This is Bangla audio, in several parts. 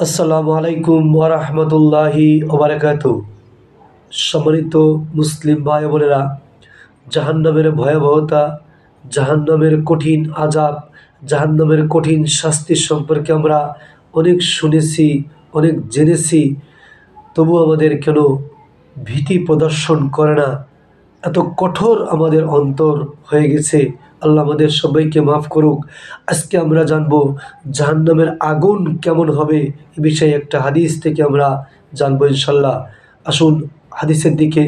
আসসালামু আলাইকুম ওয়া রাহমাতুল্লাহি ওয়া বারাকাতুহু। সম্মানিত মুসলিম ভাই বোনেরা, জাহান্নামের ভয়াবহতা, জাহান্নামের কঠিন আযাব, জাহান্নামের কঠিন শাস্তি সম্পর্কে আমরা অনেক শুনেছি, অনেক জেনেছি, তবু আমাদের কেন ভীতি প্রদর্শন করে না? এত কঠোর আমাদের অন্তর হয়ে গেছে। আল্লাহ আমাদের সবাইকে মাফ করুক। আজকে আমরা জানবো জাহান্নামের আগুন কেমন হবে, এ বিষয়ে একটা হাদিস থেকে আমরা জানবো ইনশাল্লাহ। আসুন হাদিসের দিকে।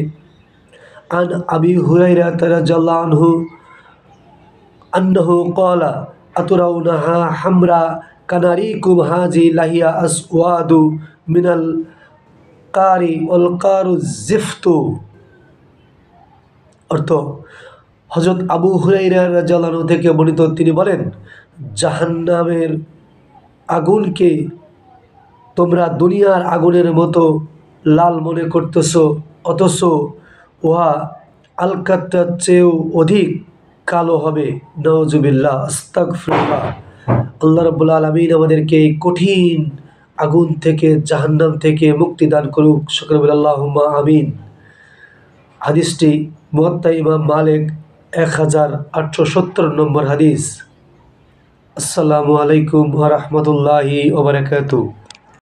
আন আবি হুরাইরা রাদিয়াল্লাহু আনহু আন্নাহু ক্বালা আতুরাউনাহা হামরা কানারিকুম হাজি লাহিয়া আসওয়াদু মিনাল কারি ওয়াল কারু জিফতু। অর্থ, হযরত আবু হুরায়রা রাদিয়াল্লাহু আনহু থেকে বর্ণিত, তিনি বলেন, জাহান্নামের আগুনকে তোমরা দুনিয়ার আগুনের মতো লাল মনে করতেছ, অথচ উহা আলকাত্রার চেয়েও অধিক কালো হবে। নাউজুবিল্লাহ, আস্তাগফিরুল্লাহ। আল্লাহ রাব্বুল আলামিন আমাদেরকে এই কঠিন আগুন থেকে, জাহান্নাম থেকে মুক্তি দান করুক। সকলে বলি আল্লাহুম্মা আমিন। হাদিসটি মুয়াত্তা ইমাম মালিক 1870 নম্বর হাদিস। আসসালামু আলাইকুম ওয়া রাহমাতুল্লাহি ওয়া বারাকাতুহু।